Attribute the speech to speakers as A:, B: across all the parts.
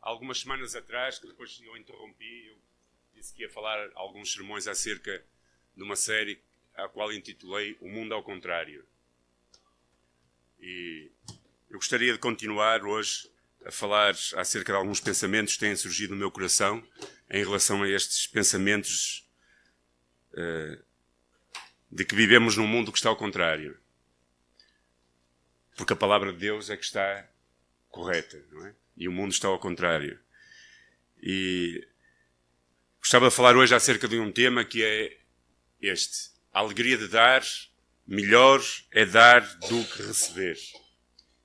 A: algumas semanas atrás, que depois eu interrompi, eu disse que ia falar alguns sermões acerca de uma série a qual intitulei O Mundo ao Contrário. E eu gostaria de continuar hoje a falar acerca de alguns pensamentos que têm surgido no meu coração em relação a estes pensamentos de que vivemos num mundo que está ao contrário. Porque a palavra de Deus é que está correta, não é? E o mundo está ao contrário. E gostava de falar hoje acerca de um tema que é este. A alegria de dar, melhor é dar do que receber.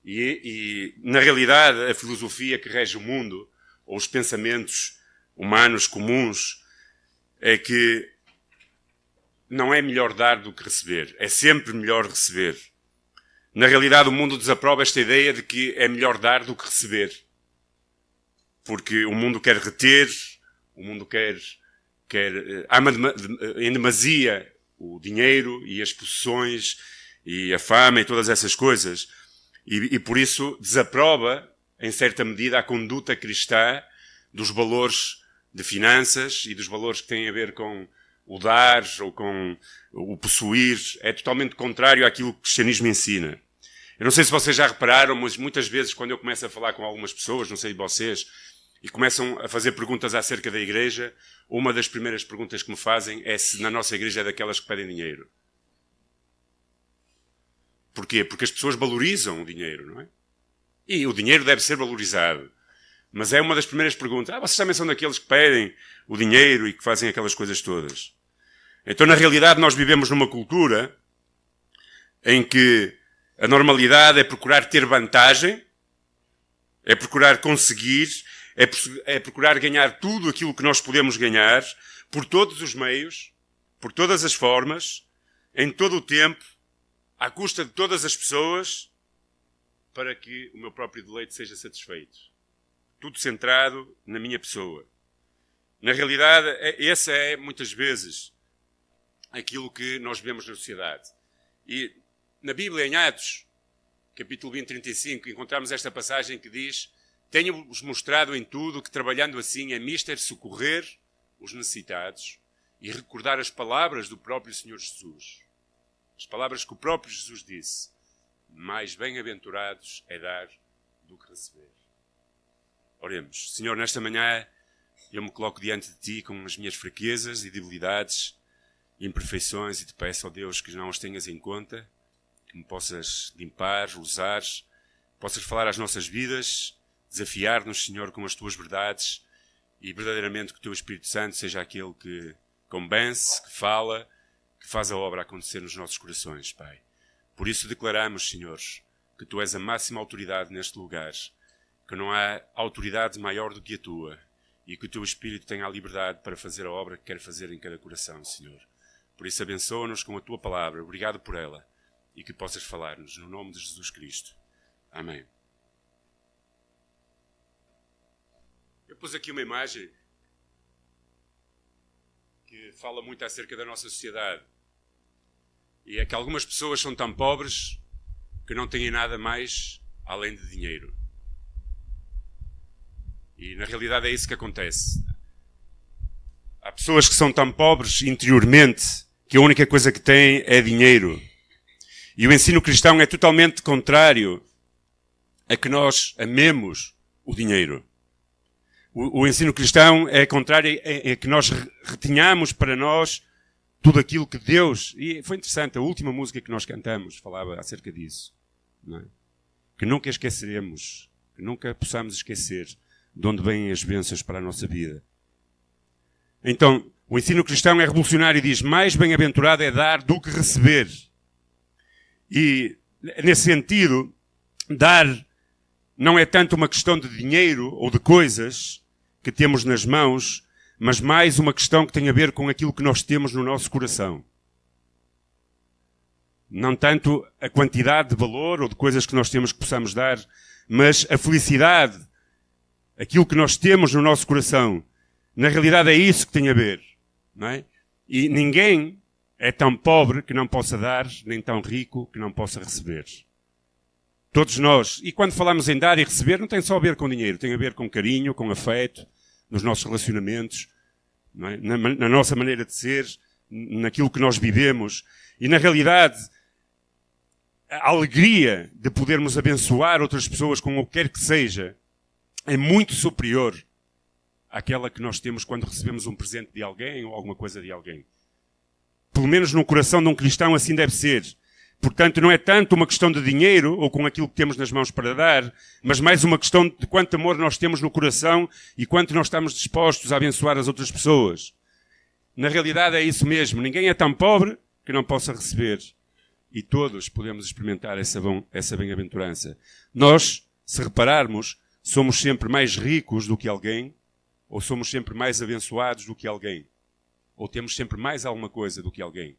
A: E na realidade, a filosofia que rege o mundo, ou os pensamentos humanos comuns, é que não é melhor dar do que receber. É sempre melhor receber. Na realidade, o mundo desaprova esta ideia de que é melhor dar do que receber. Porque o mundo quer reter, o mundo ama em demasia o dinheiro e as possessões e a fama e todas essas coisas. E por isso desaprova, em certa medida, a conduta cristã dos valores de finanças e dos valores que têm a ver com o dar ou com o possuir. É totalmente contrário àquilo que o cristianismo ensina. Eu não sei se vocês já repararam, mas muitas vezes quando eu começo a falar com algumas pessoas, não sei de vocês, e começam a fazer perguntas acerca da igreja, uma das primeiras perguntas que me fazem é se na nossa igreja é daquelas que pedem dinheiro. Porquê? Porque as pessoas valorizam o dinheiro, não é? E o dinheiro deve ser valorizado. Mas é uma das primeiras perguntas. Vocês também são daqueles que pedem o dinheiro e que fazem aquelas coisas todas. Então, na realidade, nós vivemos numa cultura em que a normalidade é procurar ter vantagem, é procurar conseguir, é procurar ganhar tudo aquilo que nós podemos ganhar, por todos os meios, por todas as formas, em todo o tempo, à custa de todas as pessoas, para que o meu próprio deleite seja satisfeito. Tudo centrado na minha pessoa. Na realidade, esse é, muitas vezes, aquilo que nós vemos na sociedade. E na Bíblia, em Atos, capítulo 20, 35, encontramos esta passagem que diz: tenho-vos mostrado em tudo que, trabalhando assim, é mister socorrer os necessitados e recordar as palavras do próprio Senhor Jesus. As palavras que o próprio Jesus disse: mais bem-aventurados é dar do que receber. Oremos. Senhor, nesta manhã eu me coloco diante de Ti com as minhas fraquezas e debilidades e imperfeições e Te peço, ó Deus, que não as tenhas em conta, que me possas limpar, usar, possas falar às nossas vidas, desafiar-nos, Senhor, com as Tuas verdades e verdadeiramente que o Teu Espírito Santo seja aquele que convence, que fala, que faz a obra acontecer nos nossos corações, Pai. Por isso declaramos, Senhor, que Tu és a máxima autoridade neste lugar, que não há autoridade maior do que a Tua e que o Teu Espírito tenha a liberdade para fazer a obra que quer fazer em cada coração, Senhor. Por isso abençoa-nos com a Tua palavra, obrigado por ela, e que possas falar-nos no nome de Jesus Cristo. Amém. Eu pus aqui uma imagem que fala muito acerca da nossa sociedade. E é que algumas pessoas são tão pobres que não têm nada mais além de dinheiro. E na realidade é isso que acontece. Há pessoas que são tão pobres interiormente que a única coisa que têm é dinheiro. E o ensino cristão é totalmente contrário a que nós amemos o dinheiro. O ensino cristão é contrário a que nós retenhamos para nós tudo aquilo que Deus... E foi interessante, a última música que nós cantamos falava acerca disso. Não é? Que nunca esqueceremos, que nunca possamos esquecer de onde vêm as bênçãos para a nossa vida. Então, o ensino cristão é revolucionário e diz: mais bem-aventurado é dar do que receber. E, nesse sentido, dar não é tanto uma questão de dinheiro ou de coisas que temos nas mãos, mas mais uma questão que tem a ver com aquilo que nós temos no nosso coração. Não tanto a quantidade de valor ou de coisas que nós temos que possamos dar, mas a felicidade, aquilo que nós temos no nosso coração. Na realidade é isso que tem a ver, não é? E ninguém é tão pobre que não possa dar, nem tão rico que não possa receber. Todos nós. E quando falamos em dar e receber, não tem só a ver com dinheiro. Tem a ver com carinho, com afeto, nos nossos relacionamentos, não é? Na nossa maneira de ser, naquilo que nós vivemos. E, na realidade, a alegria de podermos abençoar outras pessoas com o que quer que seja é muito superior àquela que nós temos quando recebemos um presente de alguém ou alguma coisa de alguém. Pelo menos no coração de um cristão assim deve ser. Portanto, não é tanto uma questão de dinheiro ou com aquilo que temos nas mãos para dar, mas mais uma questão de quanto amor nós temos no coração e quanto nós estamos dispostos a abençoar as outras pessoas. Na realidade é isso mesmo. Ninguém é tão pobre que não possa receber. E todos podemos experimentar essa bem-aventurança. Nós, se repararmos, somos sempre mais ricos do que alguém, ou somos sempre mais abençoados do que alguém, ou temos sempre mais alguma coisa do que alguém.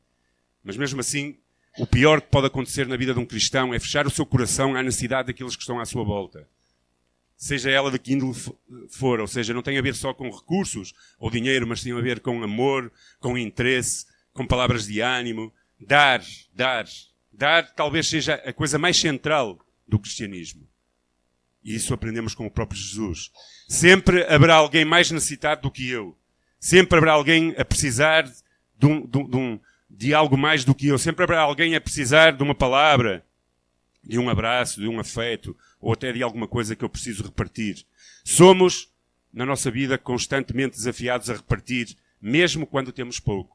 A: Mas mesmo assim, o pior que pode acontecer na vida de um cristão é fechar o seu coração à necessidade daqueles que estão à sua volta. Seja ela de que índole for, ou seja, não tem a ver só com recursos ou dinheiro, mas tem a ver com amor, com interesse, com palavras de ânimo. Dar talvez seja a coisa mais central do cristianismo. E isso aprendemos com o próprio Jesus. Sempre haverá alguém mais necessitado do que eu. Sempre haverá alguém a precisar de algo mais do que eu. Sempre haverá alguém a precisar de uma palavra, de um abraço, de um afeto, ou até de alguma coisa que eu preciso repartir. Somos, na nossa vida, constantemente desafiados a repartir, mesmo quando temos pouco.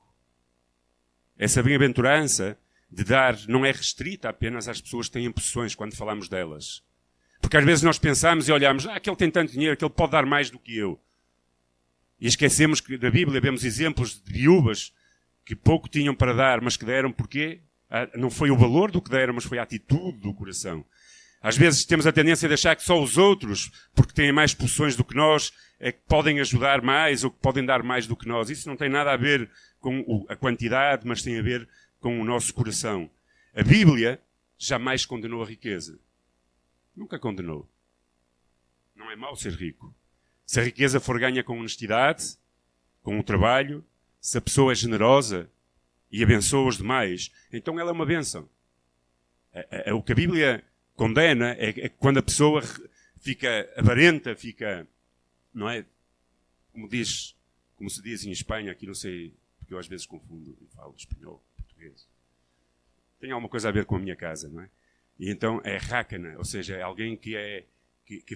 A: Essa bem-aventurança de dar não é restrita apenas às pessoas que têm possessões quando falamos delas. Porque às vezes nós pensamos e olhamos, aquele tem tanto dinheiro, aquele pode dar mais do que eu. E esquecemos que na Bíblia vemos exemplos de viúvas que pouco tinham para dar, mas que deram porquê? Não foi o valor do que deram, mas foi a atitude do coração. Às vezes temos a tendência de achar que só os outros, porque têm mais possessões do que nós, é que podem ajudar mais ou que podem dar mais do que nós. Isso não tem nada a ver com a quantidade, mas tem a ver com o nosso coração. A Bíblia jamais condenou a riqueza. Nunca condenou. Não é mau ser rico. Se a riqueza for ganha com honestidade, com o trabalho, se a pessoa é generosa e abençoa os demais, então ela é uma bênção. O que a Bíblia condena é quando a pessoa fica avarenta, fica, não é? Como se diz em Espanha, aqui não sei, porque eu às vezes confundo e falo espanhol, português. Tem alguma coisa a ver com a minha casa, não é? E então é rácana, ou seja, é alguém que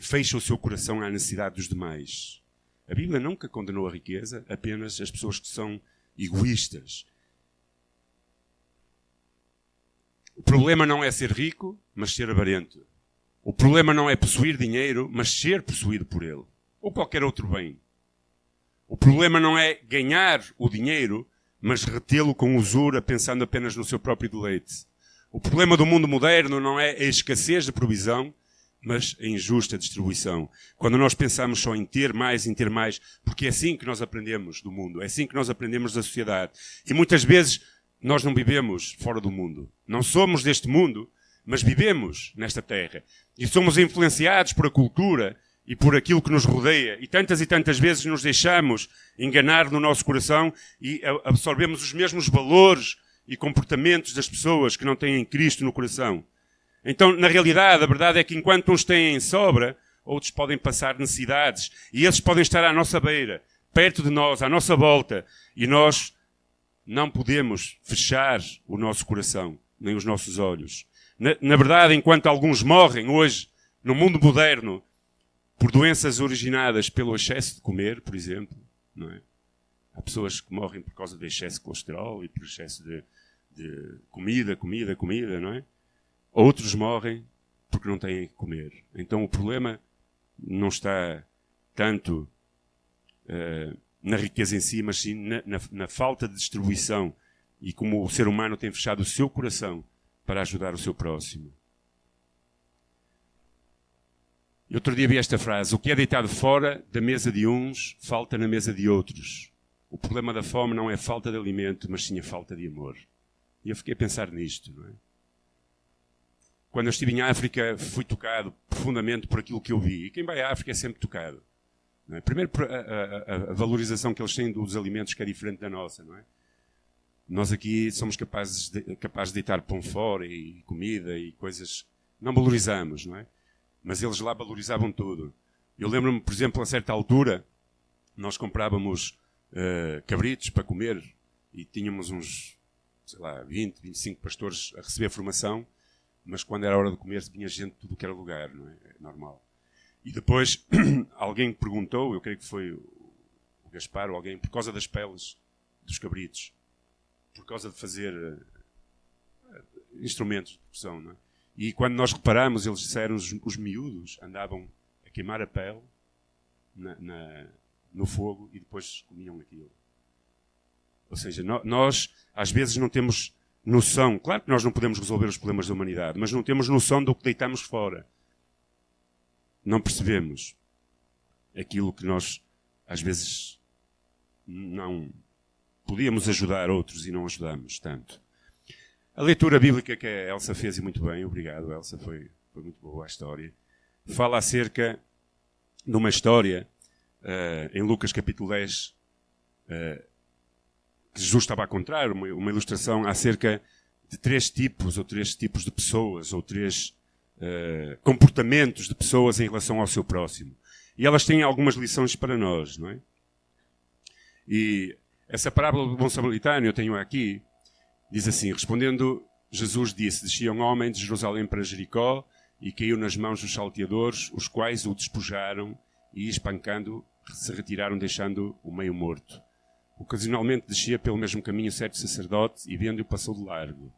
A: fecha o seu coração à necessidade dos demais. A Bíblia nunca condenou a riqueza, apenas as pessoas que são egoístas. O problema não é ser rico, mas ser avarento. O problema não é possuir dinheiro, mas ser possuído por ele. Ou qualquer outro bem. O problema não é ganhar o dinheiro, mas retê-lo com usura, pensando apenas no seu próprio deleite. O problema do mundo moderno não é a escassez de provisão, mas a injusta distribuição. Quando nós pensamos só em ter mais, porque é assim que nós aprendemos do mundo, é assim que nós aprendemos da sociedade. E muitas vezes nós não vivemos fora do mundo. Não somos deste mundo, mas vivemos nesta terra. E somos influenciados por a cultura e por aquilo que nos rodeia. E tantas vezes nos deixamos enganar no nosso coração e absorvemos os mesmos valores e comportamentos das pessoas que não têm Cristo no coração. Então, na realidade, a verdade é que enquanto uns têm sobra, outros podem passar necessidades. E esses podem estar à nossa beira, perto de nós, à nossa volta. E nós não podemos fechar o nosso coração, nem os nossos olhos. Na verdade, enquanto alguns morrem hoje, no mundo moderno, por doenças originadas pelo excesso de comer, por exemplo, não é? Há pessoas que morrem por causa de excesso de colesterol e por excesso de comida, não é? Outros morrem porque não têm que comer. Então o problema não está tanto na riqueza em si, mas sim na falta de distribuição e como o ser humano tem fechado o seu coração para ajudar o seu próximo. E outro dia vi esta frase: o que é deitado fora da mesa de uns, falta na mesa de outros. O problema da fome não é falta de alimento, mas sim a falta de amor. E eu fiquei a pensar nisto, não é? Quando eu estive em África, fui tocado profundamente por aquilo que eu vi. E quem vai à África é sempre tocado. Não é? Primeiro, a valorização que eles têm dos alimentos, que é diferente da nossa, não é? Nós aqui somos capazes de deitar pão fora e comida e coisas. não valorizamos, não é? Mas eles lá valorizavam tudo. Eu lembro-me, por exemplo, a certa altura, nós comprávamos cabritos para comer e tínhamos uns, sei lá, 20, 25 pastores a receber formação, mas quando era a hora de comer vinha gente de tudo o que era lugar, não é? É normal. E depois alguém perguntou, eu creio que foi o Gaspar ou alguém, por causa das peles dos cabritos, por causa de fazer instrumentos de produção, não é? E quando nós reparamos, eles disseram, os miúdos andavam a queimar a pele no fogo e depois comiam aquilo. Ou seja, nós às vezes não temos noção, claro que nós não podemos resolver os problemas da humanidade, mas não temos noção do que deitamos fora. Não percebemos aquilo que nós às vezes não podíamos ajudar outros e não ajudamos tanto. A leitura bíblica que a Elsa fez, e muito bem, obrigado Elsa, foi muito boa a história, fala acerca de uma história em Lucas capítulo 10, que Jesus estava a contar, uma ilustração acerca de três tipos de pessoas, ou três comportamentos de pessoas em relação ao seu próximo. E elas têm algumas lições para nós, não é? E essa parábola do bom samaritano, eu tenho aqui, diz assim: respondendo, Jesus disse: descia um homem de Jerusalém para Jericó e caiu nas mãos dos salteadores, os quais o despojaram e, espancando, se retiraram, deixando o meio morto. Ocasionalmente descia pelo mesmo caminho certo sacerdote e, vendo-o, passou de largo.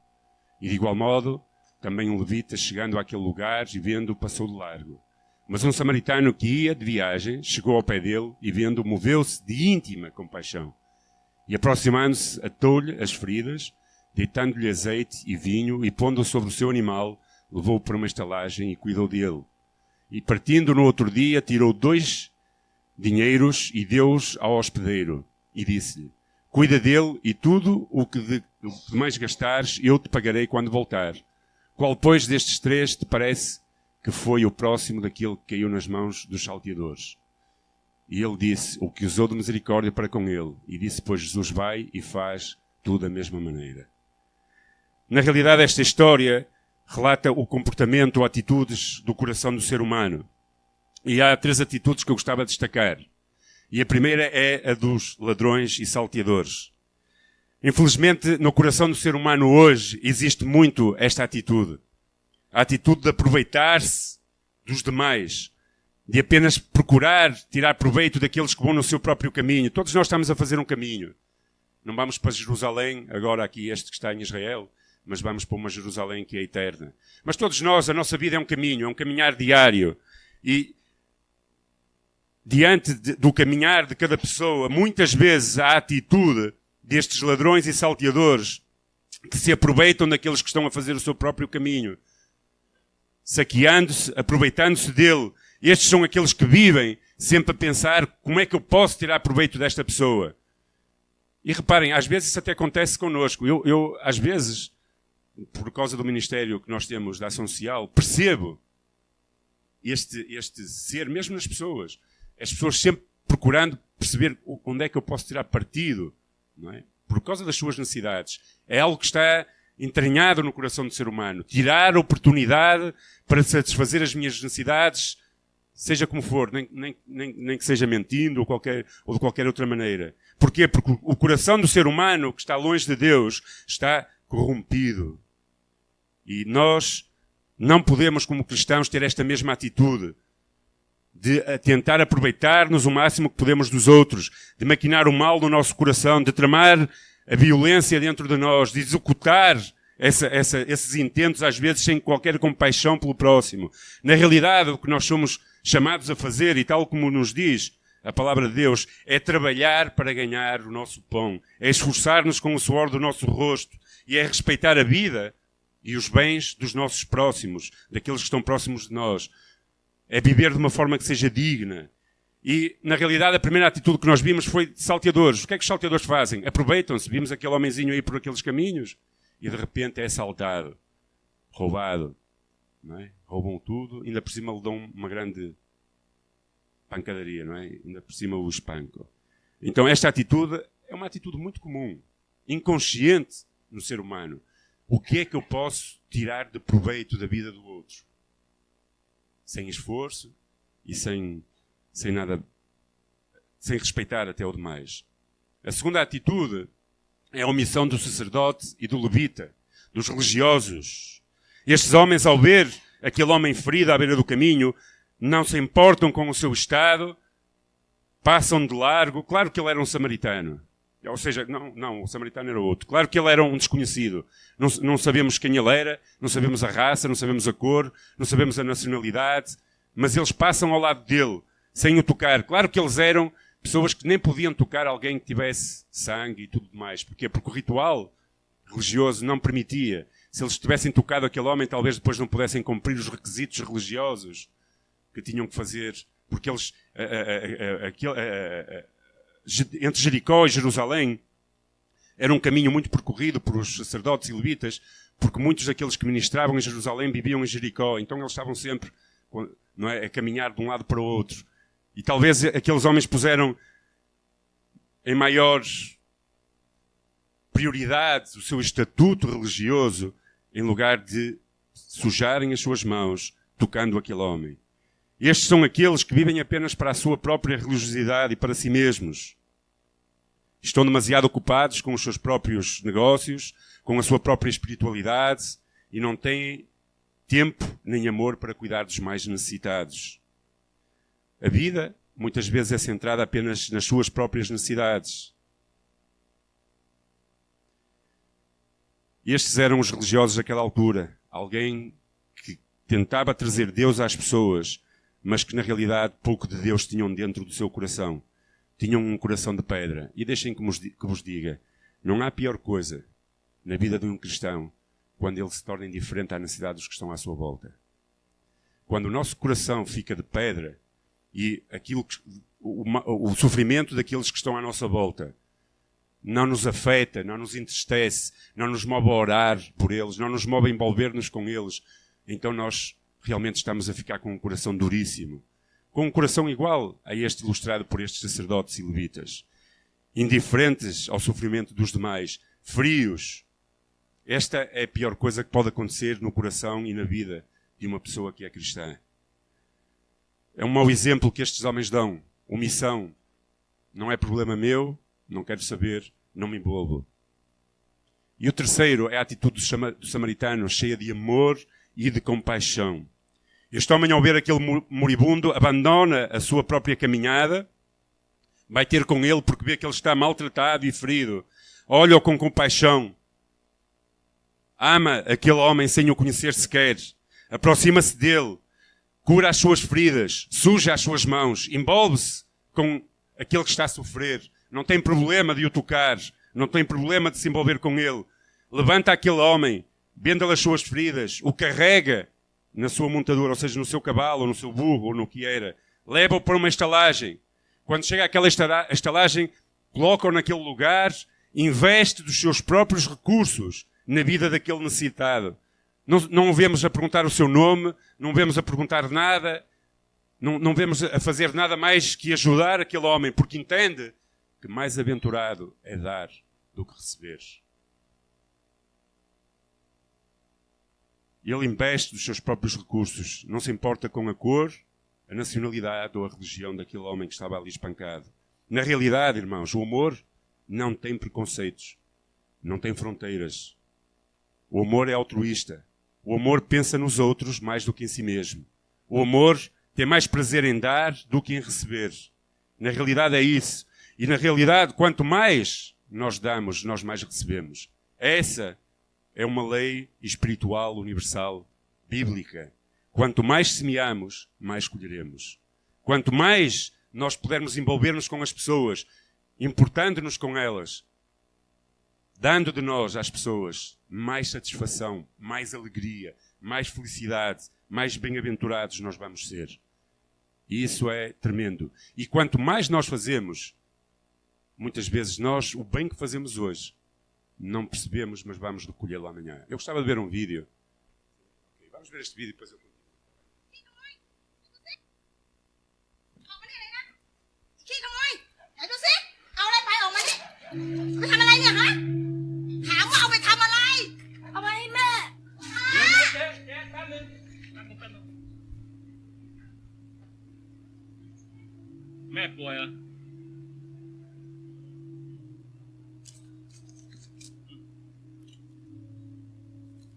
A: E de igual modo, também um levita, chegando àquele lugar e vendo-o, passou de largo. Mas um samaritano que ia de viagem chegou ao pé dele e, vendo-o, moveu-se de íntima compaixão. E, aproximando-se, atou-lhe as feridas, deitando-lhe azeite e vinho, e pondo-o sobre o seu animal, levou-o para uma estalagem e cuidou dele. E, partindo no outro dia, tirou 2 dinheiros e deu-os ao hospedeiro. E disse-lhe: cuida dele, e tudo o que mais gastares eu te pagarei quando voltar. Qual, pois, destes 3 te parece que foi o próximo daquele que caiu nas mãos dos salteadores? E ele disse: o que usou de misericórdia para com ele. E disse, pois, Jesus: vai e faz tudo da mesma maneira. Na realidade, esta história relata o comportamento ou atitudes do coração do ser humano. E há 3 atitudes que eu gostava de destacar. E a primeira é a dos ladrões e salteadores. Infelizmente, no coração do ser humano hoje existe muito esta atitude. A atitude de aproveitar-se dos demais, de apenas procurar tirar proveito daqueles que vão no seu próprio caminho. Todos nós estamos a fazer um caminho. Não vamos para Jerusalém, agora aqui este que está em Israel, mas vamos para uma Jerusalém que é eterna. Mas todos nós, a nossa vida é um caminho, é um caminhar diário. E diante do caminhar de cada pessoa, muitas vezes há a atitude destes ladrões e salteadores que se aproveitam daqueles que estão a fazer o seu próprio caminho, saqueando-se, aproveitando-se dele. Estes são aqueles que vivem sempre a pensar: como é que eu posso tirar proveito desta pessoa? E reparem, às vezes isso até acontece connosco. Eu às vezes, por causa do ministério que nós temos da ação social, percebo este ser, mesmo nas pessoas. As pessoas sempre procurando perceber onde é que eu posso tirar partido, não é? Por causa das suas necessidades. É algo que está entranhado no coração do ser humano. Tirar a oportunidade para satisfazer as minhas necessidades, seja como for, nem que seja mentindo ou de qualquer outra maneira. Porquê? Porque o coração do ser humano, que está longe de Deus, está corrompido. E nós não podemos, como cristãos, ter esta mesma atitude de tentar aproveitar-nos o máximo que podemos dos outros, de maquinar o mal no nosso coração, de tramar a violência dentro de nós, de executar esses intentos, às vezes sem qualquer compaixão pelo próximo. Na realidade, o que nós somos chamados a fazer, e tal como nos diz a palavra de Deus, é trabalhar para ganhar o nosso pão, é esforçar-nos com o suor do nosso rosto, e é respeitar a vida e os bens dos nossos próximos, daqueles que estão próximos de nós. É viver de uma forma que seja digna. E, na realidade, a primeira atitude que nós vimos foi de salteadores. O que é que os salteadores fazem? Aproveitam-se. Vimos aquele homenzinho aí por aqueles caminhos e, de repente, é assaltado, roubado. Não é? Roubam tudo, ainda por cima lhe dão uma grande pancadaria, não é? Ainda por cima o espancam. Então, esta atitude é uma atitude muito comum, inconsciente no ser humano. O que é que eu posso tirar de proveito da vida do outro? sem esforço e sem nada, sem respeitar até o demais. A segunda atitude é a omissão do sacerdote e do levita, dos religiosos. Estes homens, ao ver aquele homem ferido à beira do caminho, não se importam com o seu estado, passam de largo. Claro que ele era um samaritano. Ou seja, não, o samaritano era outro. Claro que ele era um desconhecido. Não sabemos quem ele era, não sabemos a raça, não sabemos a cor, não sabemos a nacionalidade, mas eles passam ao lado dele, sem o tocar. Claro que eles eram pessoas que nem podiam tocar alguém que tivesse sangue e tudo mais. Porquê? Porque o ritual religioso não permitia. Se eles tivessem tocado aquele homem, talvez depois não pudessem cumprir os requisitos religiosos que tinham que fazer, porque eles, entre Jericó e Jerusalém, era um caminho muito percorrido por os sacerdotes e levitas, porque muitos daqueles que ministravam em Jerusalém viviam em Jericó, então eles estavam sempre, não é, a caminhar de um lado para o outro. E talvez aqueles homens puseram em maior prioridade o seu estatuto religioso, em lugar de sujarem as suas mãos tocando aquele homem. Estes são aqueles que vivem apenas para a sua própria religiosidade e para si mesmos. Estão demasiado ocupados com os seus próprios negócios, com a sua própria espiritualidade e não têm tempo nem amor para cuidar dos mais necessitados. A vida, muitas vezes, é centrada apenas nas suas próprias necessidades. Estes eram os religiosos daquela altura. Alguém que tentava trazer Deus às pessoas, mas que na realidade pouco de Deus tinham dentro do seu coração. Tinham um coração de pedra. E deixem que vos diga, não há pior coisa na vida de um cristão quando ele se torna indiferente à necessidade dos que estão à sua volta. Quando o nosso coração fica de pedra e o sofrimento daqueles que estão à nossa volta não nos afeta, não nos entristece, não nos move a orar por eles, não nos move a envolver-nos com eles, então nós realmente estamos a ficar com um coração duríssimo. Com um coração igual a este ilustrado por estes sacerdotes e levitas. Indiferentes ao sofrimento dos demais, frios. Esta é a pior coisa que pode acontecer no coração e na vida de uma pessoa que é cristã. É um mau exemplo que estes homens dão. Omissão. Não é problema meu, não quero saber, não me envolvo. E o terceiro é a atitude do samaritano, cheia de amor e de compaixão. Este homem, ao ver aquele moribundo, abandona a sua própria caminhada, vai ter com ele porque vê que ele está maltratado e ferido. Olha-o com compaixão. Ama aquele homem sem o conhecer sequer. Aproxima-se dele. Cura as suas feridas. Suja as suas mãos. Envolve-se com aquele que está a sofrer. Não tem problema de o tocar. Não tem problema de se envolver com ele. Levanta aquele homem. Venda-lhe as suas feridas. O carrega na sua montadura, ou seja, no seu cavalo, ou no seu burro, ou no que era. Leva-o para uma estalagem. Quando chega àquela estalagem, coloca-o naquele lugar, investe dos seus próprios recursos na vida daquele necessitado. Não o vemos a perguntar o seu nome, não o vemos a perguntar nada, não vemos a fazer nada mais que ajudar aquele homem, porque entende que mais aventurado é dar do que receber. Ele investe dos seus próprios recursos, não se importa com a cor, a nacionalidade ou a religião daquele homem que estava ali espancado. Na realidade, irmãos, o amor não tem preconceitos, não tem fronteiras. O amor é altruísta. O amor pensa nos outros mais do que em si mesmo. O amor tem mais prazer em dar do que em receber. Na realidade é isso. E na realidade, quanto mais nós damos, nós mais recebemos. Essa é uma lei espiritual, universal, bíblica. Quanto mais semeamos, mais colheremos. Quanto mais nós pudermos envolver-nos com as pessoas, importando-nos com elas, dando de nós às pessoas mais satisfação, mais alegria, mais felicidade, mais bem-aventurados nós vamos ser. E isso é tremendo. E quanto mais nós fazemos, muitas vezes nós, o bem que fazemos hoje, não percebemos, mas vamos recolhê-lo amanhã. Eu gostava de ver um vídeo. Vamos ver este vídeo e depois eu continuo.
B: ป่วยเหรอ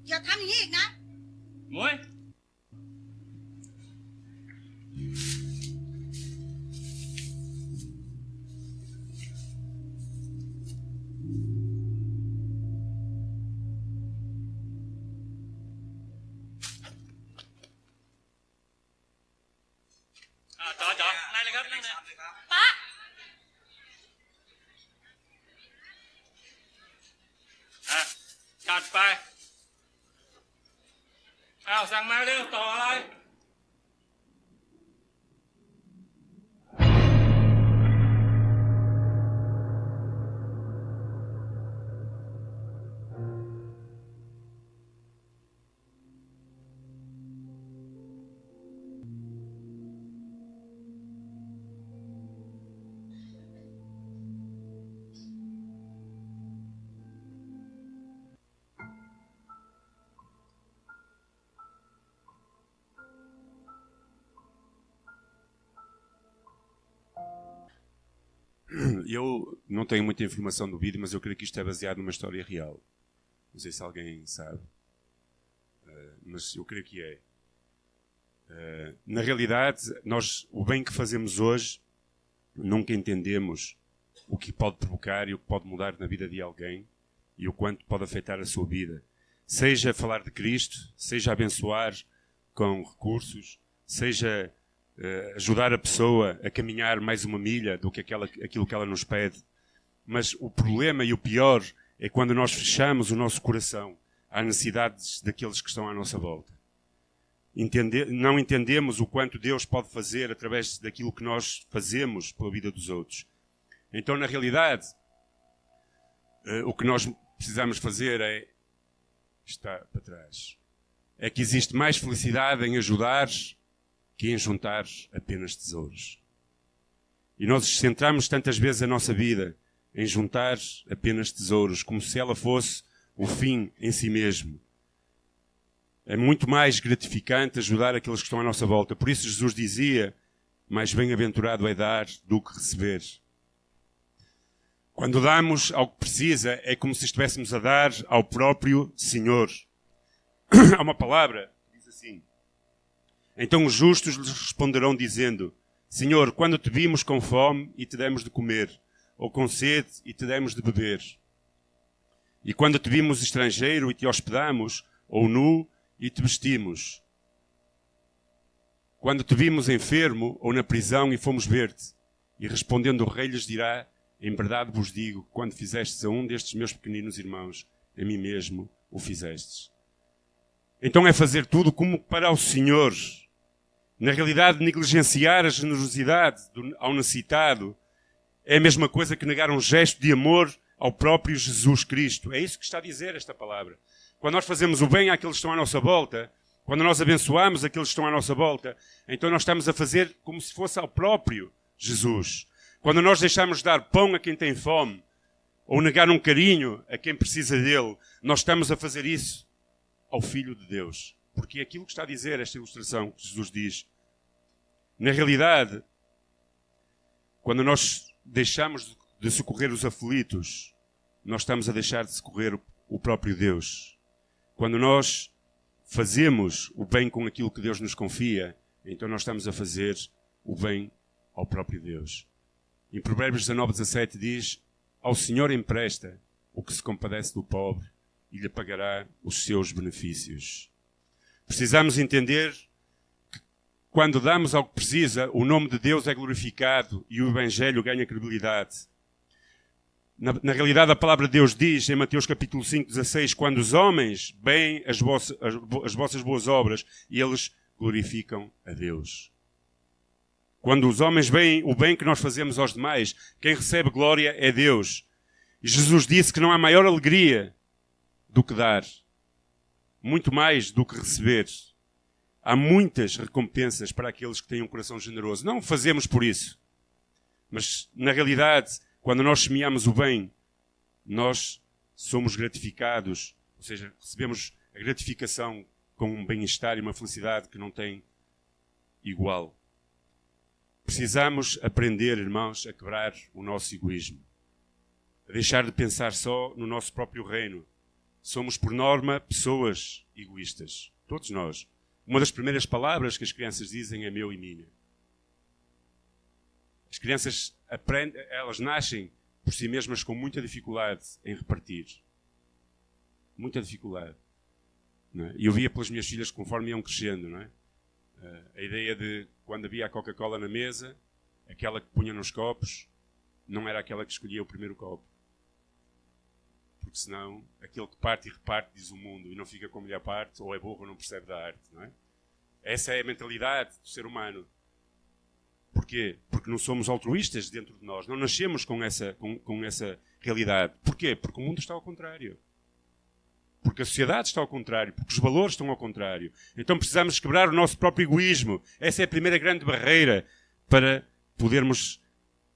C: อย่าทำอย่างนี้อีกนะ
B: มวยจ๋อนั่งเลยครับนั่งเลย
C: ป๊า
B: จัดไปสั่งมาเร็วต่ออะไร
A: Eu não tenho muita informação do vídeo, mas eu creio que isto é baseado numa história real. Não sei se alguém sabe, mas eu creio que é. Na realidade, nós, o bem que fazemos hoje, nunca entendemos o que pode provocar e o que pode mudar na vida de alguém e o quanto pode afetar a sua vida. Seja falar de Cristo, seja abençoar com recursos, seja ajudar a pessoa a caminhar mais uma milha do que aquilo que ela nos pede. Mas o problema e o pior é quando nós fechamos o nosso coração às necessidades daqueles que estão à nossa volta. Não entendemos o quanto Deus pode fazer através daquilo que nós fazemos pela vida dos outros. Então, na realidade, o que nós precisamos fazer é estar para trás. É que existe mais felicidade em ajudar que em juntar apenas tesouros. E nós centramos tantas vezes a nossa vida em juntar apenas tesouros, como se ela fosse o fim em si mesmo. É muito mais gratificante ajudar aqueles que estão à nossa volta. Por isso Jesus dizia, mais bem-aventurado é dar do que receber. Quando damos ao que precisa, é como se estivéssemos a dar ao próprio Senhor. Há uma palavra que diz assim: então os justos lhes responderão dizendo, Senhor, quando te vimos com fome e te demos de comer, ou com sede e te demos de beber? E quando te vimos estrangeiro e te hospedamos, ou nu e te vestimos? Quando te vimos enfermo ou na prisão e fomos ver-te? E respondendo o rei lhes dirá, em verdade vos digo, quando fizestes a um destes meus pequeninos irmãos, a mim mesmo o fizestes. Então é fazer tudo como para o Senhor. Na realidade, negligenciar a generosidade ao necessitado é a mesma coisa que negar um gesto de amor ao próprio Jesus Cristo. É isso que está a dizer esta palavra. Quando nós fazemos o bem àqueles que estão à nossa volta, quando nós abençoamos aqueles que estão à nossa volta, então nós estamos a fazer como se fosse ao próprio Jesus. Quando nós deixamos de dar pão a quem tem fome, ou negar um carinho a quem precisa dele, nós estamos a fazer isso ao Filho de Deus. Porque é aquilo que está a dizer esta ilustração que Jesus diz. Na realidade, quando nós deixamos de socorrer os aflitos, nós estamos a deixar de socorrer o próprio Deus. Quando nós fazemos o bem com aquilo que Deus nos confia, então nós estamos a fazer o bem ao próprio Deus. Em Provérbios 19:17 diz, ao Senhor empresta o que se compadece do pobre e lhe pagará os seus benefícios. Precisamos entender que quando damos ao que precisa, o nome de Deus é glorificado e o Evangelho ganha credibilidade. Na realidade, a palavra de Deus diz, em Mateus capítulo 5:16, quando os homens veem as vossas boas obras, eles glorificam a Deus. Quando os homens veem o bem que nós fazemos aos demais, quem recebe glória é Deus. E Jesus disse que não há maior alegria do que dar, muito mais do que receber. Há muitas recompensas para aqueles que têm um coração generoso. Não o fazemos por isso. Mas, na realidade, quando nós semeamos o bem, nós somos gratificados, ou seja, recebemos a gratificação com um bem-estar e uma felicidade que não tem igual. Precisamos aprender, irmãos, a quebrar o nosso egoísmo. A deixar de pensar só no nosso próprio reino. Somos, por norma, pessoas egoístas. Todos nós. Uma das primeiras palavras que as crianças dizem é meu e minha. As crianças aprendem, elas nascem por si mesmas com muita dificuldade em repartir. Muita dificuldade. Não é? E eu via pelas minhas filhas conforme iam crescendo, não é? A ideia de, quando havia a Coca-Cola na mesa, aquela que punha nos copos, não era aquela que escolhia o primeiro copo. Porque senão, aquele que parte e reparte diz o mundo e não fica com a melhor parte, ou é burro ou não percebe da arte, não é? Essa é a mentalidade do ser humano. Porquê? Porque não somos altruístas dentro de nós. Não nascemos com essa realidade. Porquê? Porque o mundo está ao contrário. Porque a sociedade está ao contrário. Porque os valores estão ao contrário. Então precisamos quebrar o nosso próprio egoísmo. Essa é a primeira grande barreira para podermos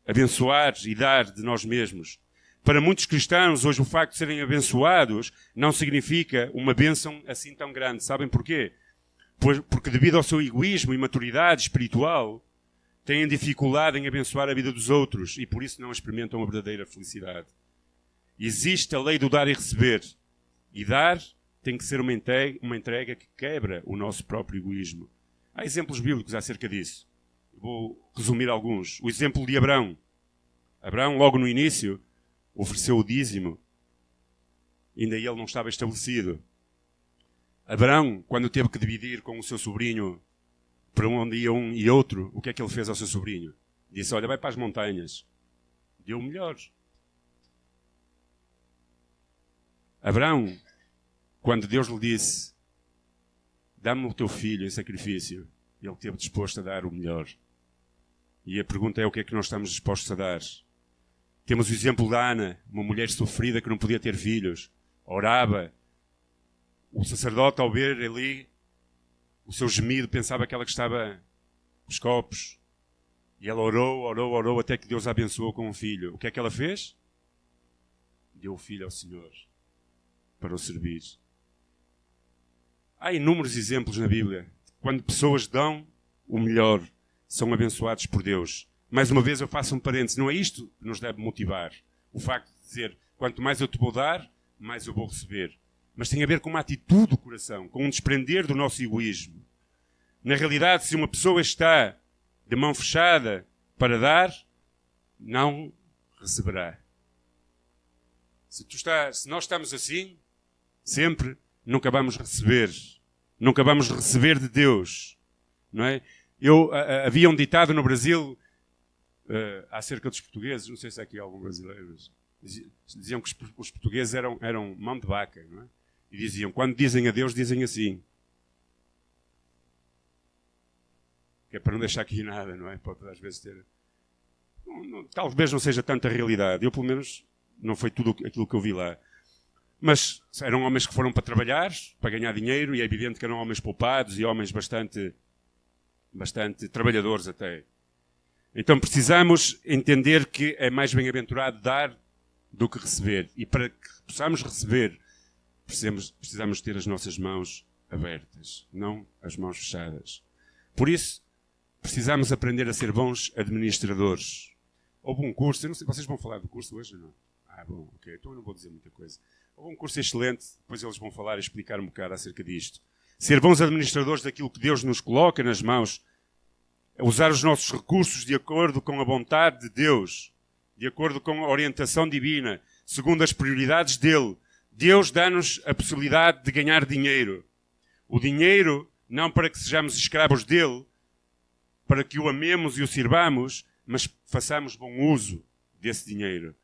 A: abençoar e dar de nós mesmos. Para muitos cristãos, hoje o facto de serem abençoados não significa uma bênção assim tão grande. Sabem porquê? Porque devido ao seu egoísmo e maturidade espiritual, têm dificuldade em abençoar a vida dos outros e por isso não experimentam a verdadeira felicidade. Existe a lei do dar e receber. E dar tem que ser uma entrega que quebra o nosso próprio egoísmo. Há exemplos bíblicos acerca disso. Vou resumir alguns. O exemplo de Abraão. Abraão, logo no início, ofereceu o dízimo. Ainda ele não estava estabelecido. Abraão, quando teve que dividir com o seu sobrinho para onde ia um e outro, o que é que ele fez ao seu sobrinho? Disse, olha, vai para as montanhas. Deu o melhor. Abraão, quando Deus lhe disse, dá-me o teu filho em sacrifício, ele esteve disposto a dar o melhor. E a pergunta é o que é que nós estamos dispostos a dar? Temos o exemplo de Ana, uma mulher sofrida que não podia ter filhos. Orava. O sacerdote, ao ver ali o seu gemido, pensava que ela estava com os copos. E ela orou, até que Deus a abençoou com um filho. O que é que ela fez? Deu o filho ao Senhor para o servir. Há inúmeros exemplos na Bíblia. Quando pessoas dão o melhor, são abençoados por Deus. Mais uma vez eu faço um parênteses. Não é isto que nos deve motivar. O facto de dizer, quanto mais eu te vou dar, mais eu vou receber. Mas tem a ver com uma atitude do coração, com um desprender do nosso egoísmo. Na realidade, se uma pessoa está de mão fechada para dar, não receberá. Se nós estamos assim, sempre, nunca vamos receber. Nunca vamos receber de Deus. Não é? Havia um ditado no Brasil acerca dos portugueses, não sei se há aqui algum brasileiro, mas diziam que os portugueses eram mão de vaca, não é? E diziam, quando dizem a Deus, dizem assim. Que é para não deixar aqui nada, não é? Pode às vezes ter... talvez não seja tanta realidade. Eu, pelo menos, não foi tudo aquilo que eu vi lá. Mas eram homens que foram para trabalhar, para ganhar dinheiro, e é evidente que eram homens poupados e homens bastante trabalhadores até. Então precisamos entender que é mais bem-aventurado dar do que receber. E para que possamos receber, precisamos ter as nossas mãos abertas, não as mãos fechadas. Por isso, precisamos aprender a ser bons administradores. Houve um curso, eu não sei, vocês vão falar do curso hoje ou não? Ah, bom, ok, então eu não vou dizer muita coisa. Houve um curso excelente, depois eles vão falar e explicar um bocado acerca disto. Ser bons administradores daquilo que Deus nos coloca nas mãos, usar os nossos recursos de acordo com a vontade de Deus, de acordo com a orientação divina, segundo as prioridades dele. Deus dá-nos a possibilidade de ganhar dinheiro. O dinheiro, não para que sejamos escravos dele, para que o amemos e o sirvamos, mas façamos bom uso desse dinheiro.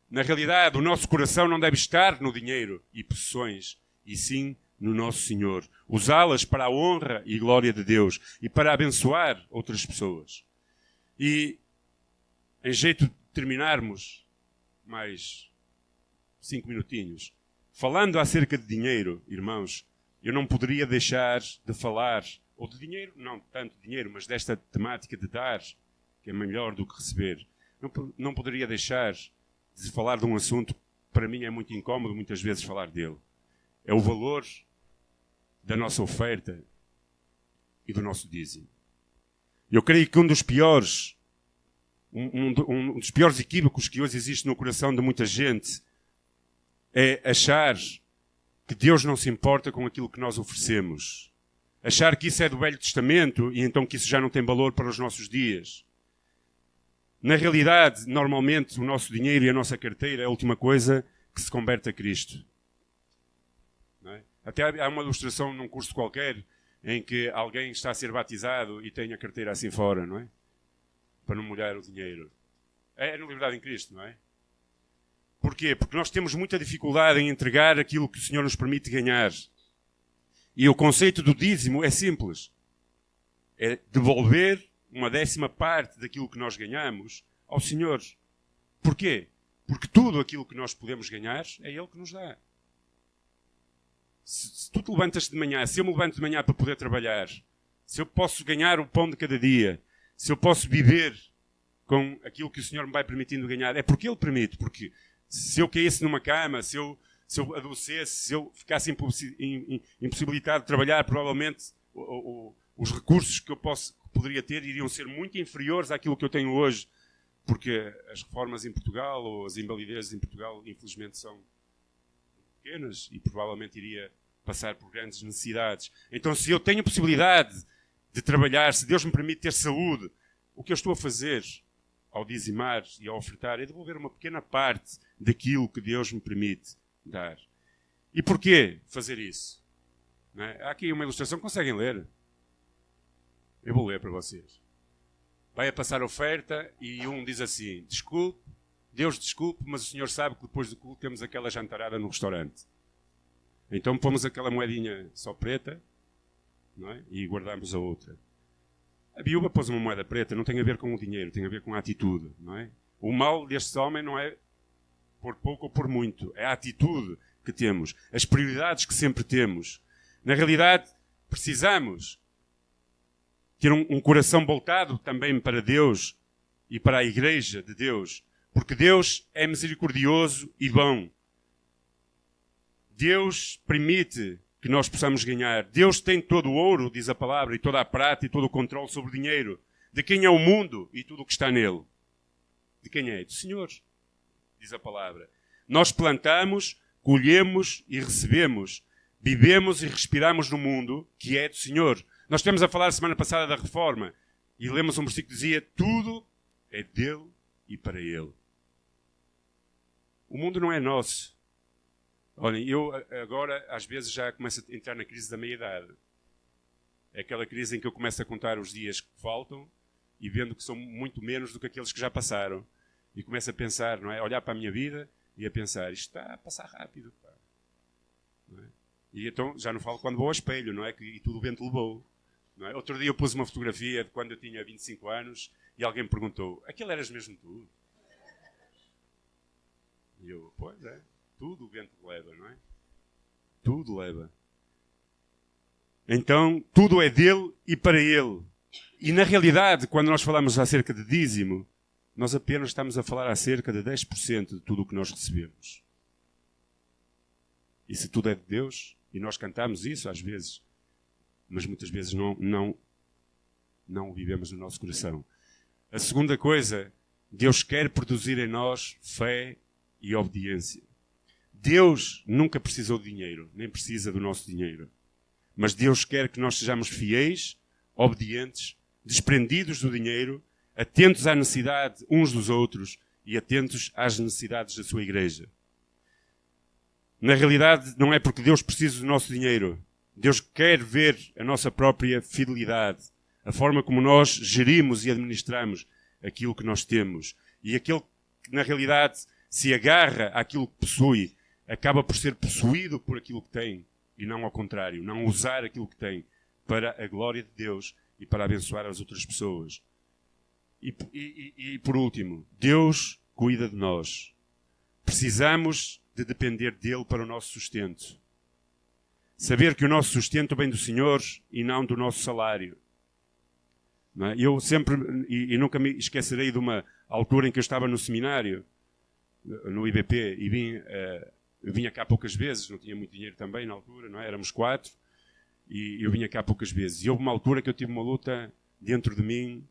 A: Na realidade, o nosso coração não deve estar no dinheiro e possessões, e sim no nosso Senhor. Usá-las para a honra e glória de Deus e para abençoar outras pessoas. E, em jeito de terminarmos, mais 5 minutinhos, falando acerca de dinheiro, irmãos, eu não poderia deixar de falar, ou de dinheiro, não tanto dinheiro, mas desta temática de dar, que é melhor do que receber. Não poderia deixar de falar de um assunto que para mim é muito incómodo muitas vezes falar dele. É o valor da nossa oferta e do nosso dízimo. Eu creio que um dos piores equívocos que hoje existe no coração de muita gente é achar que Deus não se importa com aquilo que nós oferecemos. Achar que isso é do Velho Testamento e então que isso já não tem valor para os nossos dias. Na realidade, normalmente, o nosso dinheiro e a nossa carteira é a última coisa que se converte a Cristo. Não é? Até há uma ilustração num curso qualquer em que alguém está a ser batizado e tem a carteira assim fora, não é? Para não molhar o dinheiro. É na liberdade em Cristo, não é? Porquê? Porque nós temos muita dificuldade em entregar aquilo que o Senhor nos permite ganhar. E o conceito do dízimo é simples. É devolver uma 10ª parte daquilo que nós ganhamos ao Senhor. Porquê? Porque tudo aquilo que nós podemos ganhar é Ele que nos dá. Se tu te levantas de manhã, se eu me levanto de manhã para poder trabalhar, se eu posso ganhar o pão de cada dia, se eu posso viver com aquilo que o Senhor me vai permitindo ganhar, é porque Ele permite. Porque se eu caísse numa cama, se eu adoecesse, se eu ficasse impossibilitado de trabalhar, provavelmente os recursos que eu poderia ter iriam ser muito inferiores àquilo que eu tenho hoje, porque as reformas em Portugal ou as invalidezes em Portugal, infelizmente, são pequenas e provavelmente iria passar por grandes necessidades. Então, se eu tenho a possibilidade de trabalhar, se Deus me permite ter saúde, o que eu estou a fazer ao dizimar e ao ofertar é devolver uma pequena parte daquilo que Deus me permite dar. E porquê fazer isso? Não é? Há aqui uma ilustração, conseguem ler? Eu vou ler para vocês. Vai a passar a oferta e um diz assim: desculpe, Deus desculpe, mas o senhor sabe que depois do culto temos aquela jantarada no restaurante. Então pomos aquela moedinha só preta, não é? E guardamos a outra. A viúva pôs uma moeda preta, não tem a ver com o dinheiro, tem a ver com a atitude, não é? O mal deste homem não é por pouco ou por muito, é a atitude que temos, as prioridades que sempre temos. Na realidade, precisamos ter um coração voltado também para Deus e para a Igreja de Deus, porque Deus é misericordioso e bom. Deus permite que nós possamos ganhar. Deus tem todo o ouro, diz a palavra, e toda a prata e todo o controle sobre o dinheiro. De quem é o mundo e tudo o que está nele? De quem é? Do Senhor, diz a palavra. Nós plantamos, colhemos e recebemos. Vivemos e respiramos no mundo que é do Senhor. Nós estivemos a falar semana passada da reforma e lemos um versículo que dizia: tudo é dele e para ele. O mundo não é nosso. Olhem, eu agora às vezes já começo a entrar na crise da meia-idade. É aquela crise em que eu começo a contar os dias que faltam e vendo que são muito menos do que aqueles que já passaram. E começo a pensar, não é? A olhar para a minha vida e a pensar: isto está a passar rápido. Pá. Não é? E então já não falo quando vou ao espelho, não é? E tudo o vento levou. Não é? Outro dia eu pus uma fotografia de quando eu tinha 25 anos e alguém me perguntou: aquilo eras mesmo tu? E eu: pois é. Tudo o vento leva, não é? Tudo leva. Então, tudo é dele e para ele. E na realidade, quando nós falamos acerca de dízimo, nós apenas estamos a falar acerca de 10% de tudo o que nós recebemos. E se tudo é de Deus, e nós cantamos isso às vezes, mas muitas vezes não o vivemos no nosso coração. A segunda coisa, Deus quer produzir em nós fé e obediência. Deus nunca precisou de dinheiro, nem precisa do nosso dinheiro. Mas Deus quer que nós sejamos fiéis, obedientes, desprendidos do dinheiro, atentos à necessidade uns dos outros e atentos às necessidades da sua igreja. Na realidade, não é porque Deus precisa do nosso dinheiro. Deus quer ver a nossa própria fidelidade, a forma como nós gerimos e administramos aquilo que nós temos. E aquele que, na realidade, se agarra àquilo que possui, acaba por ser possuído por aquilo que tem e não ao contrário, não usar aquilo que tem para a glória de Deus e para abençoar as outras pessoas. E por último, Deus cuida de nós. Precisamos de depender dele para o nosso sustento. Saber que o nosso sustento vem do Senhor e não do nosso salário. Não é? Eu sempre, e nunca me esquecerei de uma altura em que eu estava no seminário, no IBP, e vinha cá poucas vezes, não tinha muito dinheiro também na altura, não é? Éramos 4, e eu vinha cá poucas vezes. E houve uma altura que eu tive uma luta dentro de mim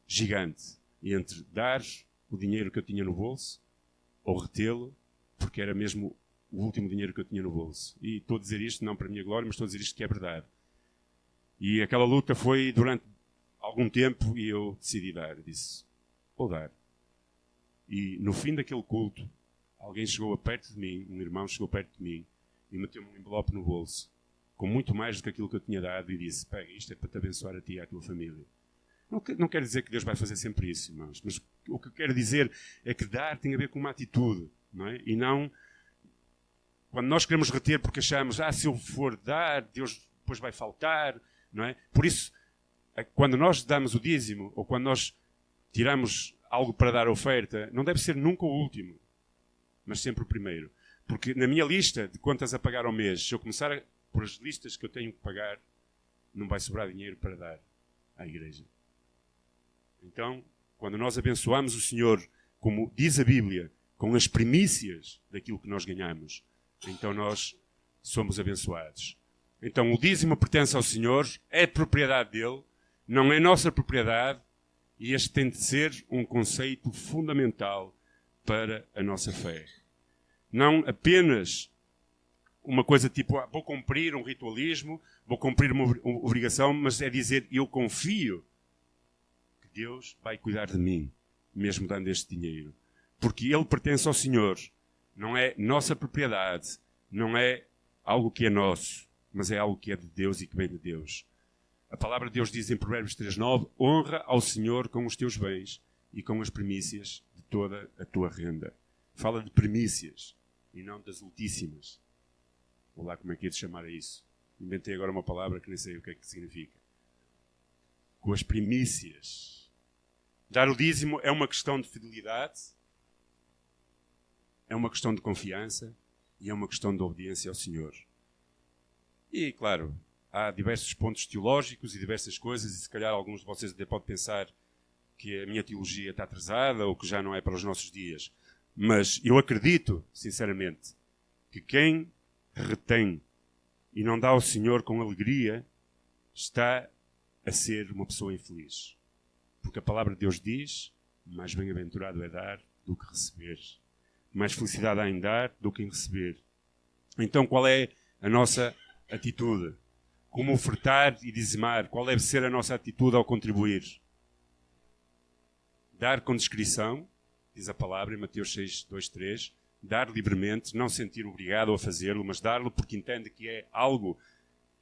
A: gigante. Entre dar o dinheiro que eu tinha no bolso ou retê-lo, porque era mesmo o último dinheiro que eu tinha no bolso. E estou a dizer isto não para a minha glória, mas estou a dizer isto que é verdade. E aquela luta foi durante algum tempo e eu decidi dar. Disse, vou dar. E no fim daquele culto, alguém chegou perto de mim, um irmão chegou perto de mim e meteu-me um envelope no bolso, com muito mais do que aquilo que eu tinha dado, e disse, pega, isto é para te abençoar a ti e à tua família. Não quero dizer que Deus vai fazer sempre isso, irmãos, mas o que eu quero dizer é que dar tem a ver com uma atitude, não é? E não quando nós queremos reter porque achamos, se eu for dar, Deus depois vai faltar, não é? Por isso, quando nós damos o dízimo, ou quando nós tiramos algo para dar a oferta, não deve ser nunca o último, mas sempre o primeiro. Porque na minha lista de contas a pagar ao mês, se eu começar por as listas que eu tenho que pagar, não vai sobrar dinheiro para dar à igreja. Então, quando nós abençoamos o Senhor, como diz a Bíblia, com as primícias daquilo que nós ganhamos, então nós somos abençoados. Então o dízimo pertence ao Senhor, é propriedade dele, não é nossa propriedade, e este tem de ser um conceito fundamental para a nossa fé. Não apenas uma coisa tipo, vou cumprir um ritualismo, vou cumprir uma obrigação, mas é dizer, eu confio que Deus vai cuidar de mim, mesmo dando este dinheiro. Porque ele pertence ao Senhor. Não é nossa propriedade, não é algo que é nosso, mas é algo que é de Deus e que vem de Deus. A palavra de Deus diz em Provérbios 3:9, honra ao Senhor com os teus bens e com as primícias de toda a tua renda. Fala de primícias e não das ultíssimas. Vou lá como é que ia te chamar a isso. Inventei agora uma palavra que nem sei o que é que significa. Com as primícias. Dar o dízimo é uma questão de fidelidade, é uma questão de confiança e é uma questão de obediência ao Senhor. E, claro, há diversos pontos teológicos e diversas coisas, e se calhar alguns de vocês até podem pensar que a minha teologia está atrasada ou que já não é para os nossos dias. Mas eu acredito, sinceramente, que quem retém e não dá ao Senhor com alegria está a ser uma pessoa infeliz. Porque a palavra de Deus diz, mais bem-aventurado é dar do que receber. Mais felicidade há em dar do que em receber. Então qual é a nossa atitude? Como ofertar e dizimar? Qual deve ser a nossa atitude ao contribuir? Dar com discrição, diz a palavra em Mateus 6:2-3, dar livremente, não sentir obrigado a fazê-lo, mas dar-lo porque entende que é algo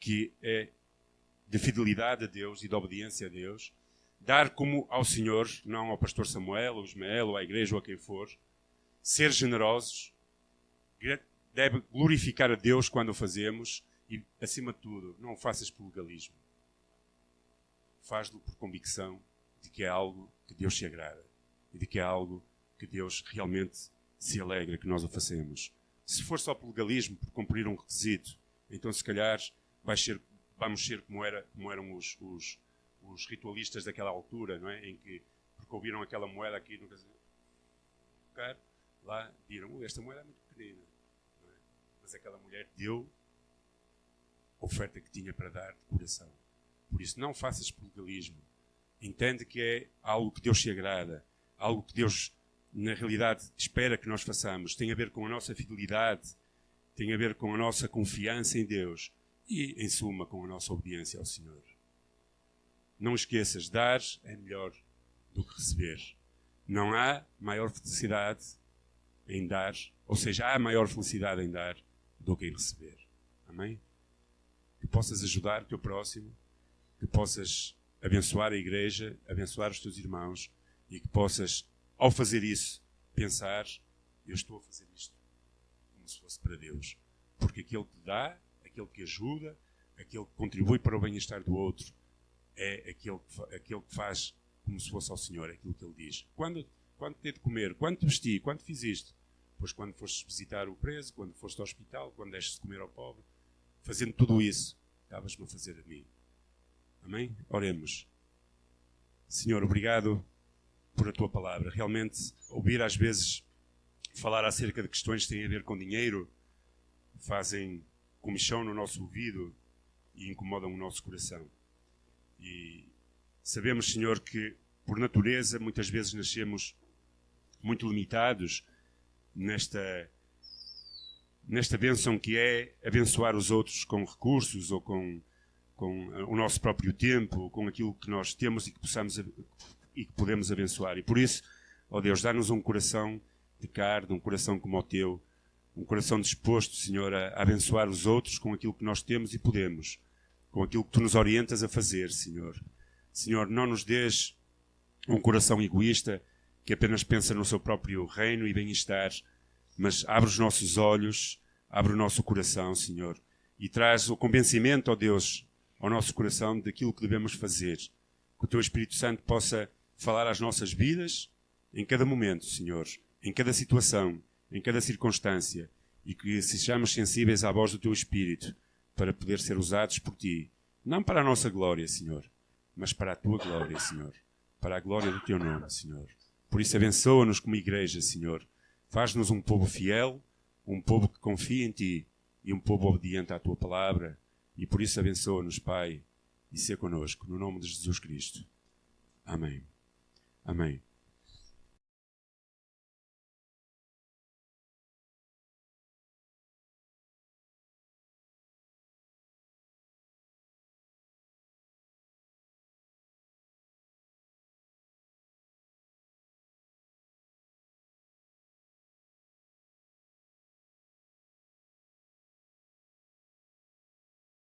A: que é de fidelidade a Deus e de obediência a Deus. Dar como ao Senhor, não ao pastor Samuel, ou Ismael, ou à igreja, ou a quem for. Ser generosos, deve glorificar a Deus quando o fazemos e, acima de tudo, não o faças por legalismo. Faz-lo por convicção de que é algo que Deus se agrada e de que é algo que Deus realmente se alegra que nós o façamos. Se for só por legalismo, por cumprir um requisito, então se calhar vamos ser como eram os ritualistas daquela altura, não é? Em que, porque ouviram aquela moeda aqui no casamento, lá viram, esta moeda é muito pequenina, não é? Mas aquela mulher deu a oferta que tinha para dar de coração. Por isso não faças por legalismo. Entende que é algo que Deus se agrada, algo que Deus na realidade espera que nós façamos. Tem a ver com a nossa fidelidade, tem a ver com a nossa confiança em Deus e, em suma, com a nossa obediência ao Senhor. Não esqueças, dar é melhor do que receber. Não há maior felicidade em dar, ou seja, há maior felicidade em dar do que em receber. Amém? Que possas ajudar o teu próximo, que possas abençoar a igreja, abençoar os teus irmãos e que possas, ao fazer isso, pensar, eu estou a fazer isto como se fosse para Deus. Porque aquele que dá, aquele que ajuda, aquele que contribui para o bem-estar do outro, é aquele que faz como se fosse ao Senhor, é aquilo que Ele diz. Quando te de comer, quando te vesti, quando fiz isto? Pois quando foste visitar o preso, quando foste ao hospital, quando deste de comer ao pobre, fazendo tudo isso, estavas-me a fazer a mim. Amém? Oremos. Senhor, obrigado por a Tua palavra. Realmente, ouvir às vezes falar acerca de questões que têm a ver com dinheiro, fazem comichão no nosso ouvido e incomodam o nosso coração. E Sabemos, Senhor, que por natureza muitas vezes nascemos muito limitados nesta bênção que é abençoar os outros com recursos ou com o nosso próprio tempo, com aquilo que nós temos e que podemos abençoar. E por isso, ó Deus, dá-nos um coração de carne, um coração como o teu, um coração disposto, Senhor, a abençoar os outros com aquilo que nós temos e podemos, com aquilo que tu nos orientas a fazer, Senhor. Senhor, não nos dês um coração egoísta que apenas pensa no seu próprio reino e bem-estar, mas abre os nossos olhos, abre o nosso coração, Senhor, e traz o convencimento, ó Deus, ao nosso coração daquilo que devemos fazer. Que o Teu Espírito Santo possa falar às nossas vidas em cada momento, Senhor, em cada situação, em cada circunstância, e que sejamos sensíveis à voz do Teu Espírito para poder ser usados por Ti, não para a nossa glória, Senhor, mas para a Tua glória, Senhor, para a glória do Teu nome, Senhor. Por isso abençoa-nos como igreja, Senhor. Faz-nos um povo fiel, um povo que confia em Ti e um povo obediente à Tua palavra. E por isso abençoa-nos, Pai, e seja connosco, no nome de Jesus Cristo. Amém. Amém.